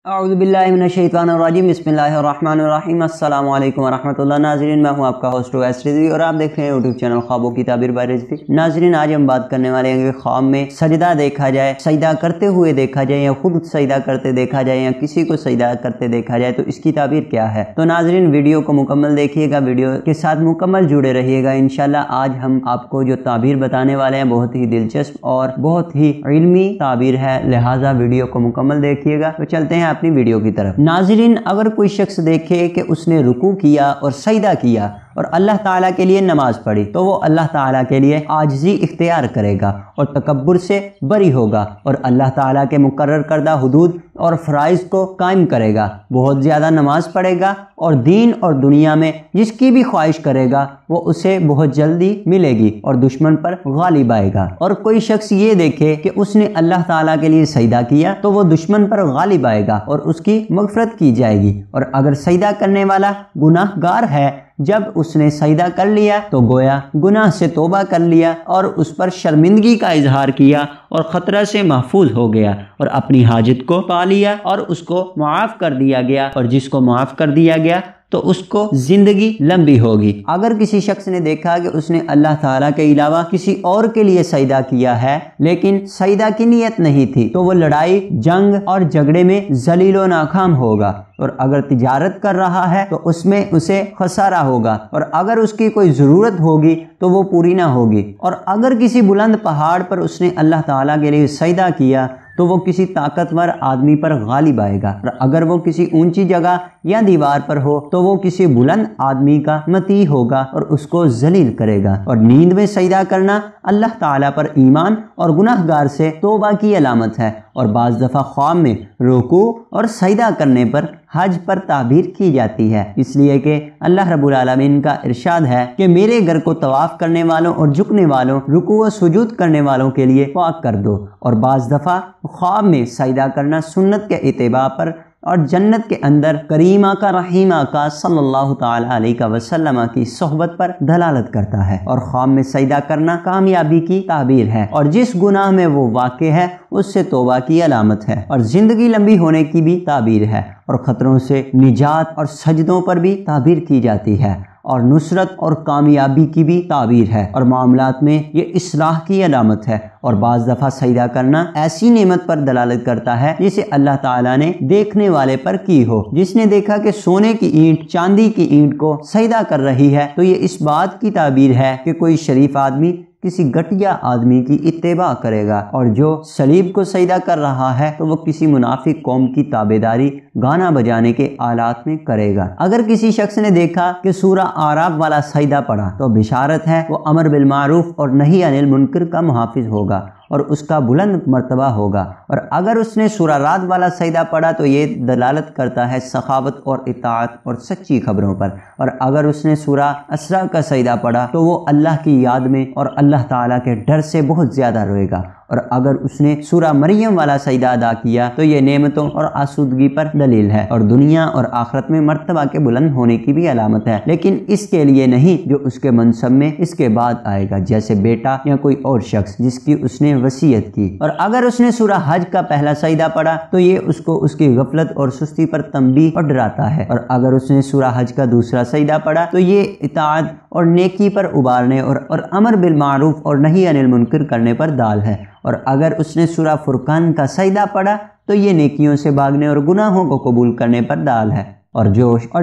اعوذ باللہ من الشیطان الرجیم بسم اللہ الرحمن الرحیم السلام علیکم ورحمۃ اللہ۔ ناظرین، میں ہوں آپ کا ہوسٹ ویس رضوی اور آپ دیکھ رہے ہیں یوٹیوب چینل خوابوں کی تعبیر بائی رضوی۔ ناظرین، آج ہم بات کرنے والے ہیں کہ خواب میں سجدہ دیکھا جائے، سجدہ کرتے ہوئے دیکھا جائے یا خود سجدہ کرتے دیکھا جائے یا کسی کو سجدہ کرتے دیکھا جائے تو اس کی تعبیر کیا ہے۔ تو ناظرین، ویڈیو کو مکمل دیکھیے گا، ویڈیو کے ساتھ مکمل جڑے رہیے گا۔ انشاءاللہ آج ہم آپ کو جو تعبیر بتانے والے ہیں بہت ہی دلچسپ اور بہت ہی علمی تعبیر ہے، لہٰذا ویڈیو کو مکمل دیکھیے گا۔ تو چلتے ہیں اپنی ویڈیو کی طرف۔ ناظرین، اگر کوئی شخص دیکھے کہ اس نے رکوع کیا اور سجدہ کیا اور اللہ تعالیٰ کے لیے نماز پڑھی تو وہ اللہ تعالیٰ کے لیے عاجزی اختیار کرے گا اور تکبر سے بری ہوگا اور اللہ تعالیٰ کے مقرر کردہ حدود اور فرائض کو قائم کرے گا، بہت زیادہ نماز پڑھے گا اور دین اور دنیا میں جس کی بھی خواہش کرے گا وہ اسے بہت جلدی ملے گی اور دشمن پر غالب آئے گا۔ اور کوئی شخص یہ دیکھے کہ اس نے اللہ تعالیٰ کے لیے سجدہ کیا تو وہ دشمن پر غالب آئے گا اور اس کی مغفرت کی جائے گی۔ اور اگر سجدہ کرنے والا گناہ گار ہے، جب اس نے سجدہ کر لیا تو گویا گناہ سے توبہ کر لیا اور اس پر شرمندگی کا اظہار کیا اور خطرہ سے محفوظ ہو گیا اور اپنی حاجت کو پا لیا اور اس کو معاف کر دیا گیا، اور جس کو معاف کر دیا گیا تو اس کو زندگی لمبی ہوگی۔ اگر کسی شخص نے دیکھا کہ اس نے اللہ تعالیٰ کے علاوہ کسی اور کے لیے سجدہ کیا ہے لیکن سجدہ کی نیت نہیں تھی تو وہ لڑائی، جنگ اور جھگڑے میں ذلیل و ناکام ہوگا، اور اگر تجارت کر رہا ہے تو اس میں اسے خسارہ ہوگا، اور اگر اس کی کوئی ضرورت ہوگی تو وہ پوری نہ ہوگی۔ اور اگر کسی بلند پہاڑ پر اس نے اللہ تعالیٰ کے لیے سجدہ کیا تو وہ کسی طاقتور آدمی پر غالب آئے گا، اور اگر وہ کسی اونچی جگہ یا دیوار پر ہو تو وہ کسی بلند آدمی کا مطیع ہوگا اور اس کو ذلیل کرے گا۔ اور نیند میں سجدہ کرنا اللہ تعالیٰ پر ایمان اور گناہ گار سے توبہ کی علامت ہے، اور بعض دفعہ خواب میں رکوع اور سجدہ کرنے پر حج پر تعبیر کی جاتی ہے، اس لیے کہ اللہ رب العالمین کا ارشاد ہے کہ میرے گھر کو طواف کرنے والوں اور جھکنے والوں، رکوع و سجود کرنے والوں کے لیے پاک کر دو۔ اور بعض دفعہ خواب میں سجدہ کرنا سنت کے اتباع پر اور جنت کے اندر کریم آقا رحیم آقا صلی اللہ تعالی علیہ وسلم کی صحبت پر دلالت کرتا ہے۔ اور خواب میں سجدہ کرنا کامیابی کی تعبیر ہے، اور جس گناہ میں وہ واقع ہے اس سے توبہ کی علامت ہے، اور زندگی لمبی ہونے کی بھی تعبیر ہے، اور خطروں سے نجات اور سجدوں پر بھی تعبیر کی جاتی ہے، اور نصرت اور کامیابی کی بھی تعبیر ہے، اور معاملات میں یہ اصلاح کی علامت ہے۔ اور بعض دفعہ سجدہ کرنا ایسی نعمت پر دلالت کرتا ہے جسے اللہ تعالیٰ نے دیکھنے والے پر کی ہو۔ جس نے دیکھا کہ سونے کی اینٹ چاندی کی اینٹ کو سجدہ کر رہی ہے تو یہ اس بات کی تعبیر ہے کہ کوئی شریف آدمی کسی گھٹیا آدمی کی اتباع کرے گا، اور جو صلیب کو سجدہ کر رہا ہے تو وہ کسی منافق قوم کی تابعداری گانا بجانے کے آلات میں کرے گا۔ اگر کسی شخص نے دیکھا کہ سورہ اعراف والا سجدہ پڑھا تو بشارت ہے وہ امر بالمعروف اور نہی عن المنکر کا محافظ ہوگا اور اس کا بلند مرتبہ ہوگا۔ اور اگر اس نے سورہ رعد والا سجدہ پڑھا تو یہ دلالت کرتا ہے سخاوت اور اطاعت اور سچی خبروں پر۔ اور اگر اس نے سورہ اسراء کا سجدہ پڑھا تو وہ اللہ کی یاد میں اور اللہ تعالیٰ کے ڈر سے بہت زیادہ روئے گا۔ اور اگر اس نے سورہ مریم والا سجدہ ادا کیا تو یہ نعمتوں اور آسودگی پر دلیل ہے، اور دنیا اور آخرت میں مرتبہ کے بلند ہونے کی بھی علامت ہے، لیکن اس کے لیے نہیں جو اس کے منصب میں اس کے بعد آئے گا، جیسے بیٹا یا کوئی اور شخص جس کی اس نے وصیت کی۔ اور اگر اس نے سورہ حج کا پہلا سجدہ پڑھا تو یہ اس کو اس کی غفلت اور سستی پر تنبیہ اور ڈراتا ہے، اور اگر اس نے سورہ حج کا دوسرا سجدہ پڑھا تو یہ اطاعت اور نیکی پر ابھارنے اور امر بالمعروف اور نہی عن المنکر کرنے پر دال ہے۔ اور اگر اس نے سورہ فرقان کا سجدہ پڑھا تو یہ نیکیوں سے بھاگنے اور گناہوں کو قبول کرنے پر دال ہے، اور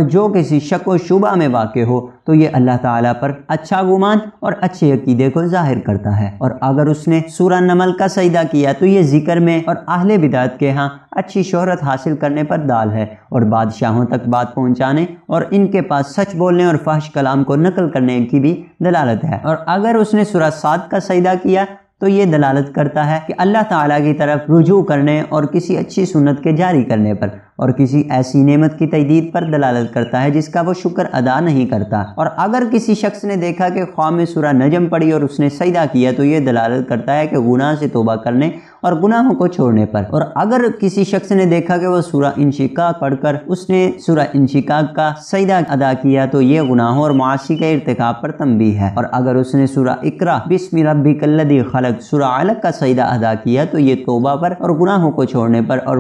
جو کسی شک و شبہ میں واقع ہو تو یہ اللہ تعالیٰ پر اچھا گمان اور اچھے عقیدے کو ظاہر کرتا ہے۔ اور اگر اس نے سورہ نمل کا سجدہ کیا تو یہ ذکر میں اور اہل بدعت کے ہاں اچھی شہرت حاصل کرنے پر دال ہے، اور بادشاہوں تک بات پہنچانے اور ان کے پاس سچ بولنے اور فحش کلام کو نقل کرنے کی بھی دلالت ہے۔ اور اگر اس نے سورہ صاد کا سجدہ کیا تو یہ دلالت کرتا ہے کہ اللہ تعالیٰ کی طرف رجوع کرنے اور کسی اچھی سنت کے جاری کرنے پر، اور کسی ایسی نعمت کی تجدید پر دلالت کرتا ہے جس کا وہ شکر ادا نہیں کرتا۔ اور اگر کسی شخص نے دیکھا کہ خواب میں سورہ نجم پڑھی اور اس نے سجدہ کیا تو یہ دلالت کرتا ہے کہ گناہ سے توبہ کرنے اور گناہوں کو چھوڑنے پر۔ اور اگر کسی شخص نے دیکھا کہ وہ سورہ انشقاق پڑھ کر اس نے سورہ انشقاق کا سجدہ ادا کیا تو یہ گناہوں اور معاصی کے ارتکاب پر تنبیہ ہے۔ اور اگر اس نے سورہ اقرا بسم ربک الذی خلق سورہ علق کا سجدہ ادا کیا تو یہ توبہ پر اور گناہوں کو چھوڑنے پر اور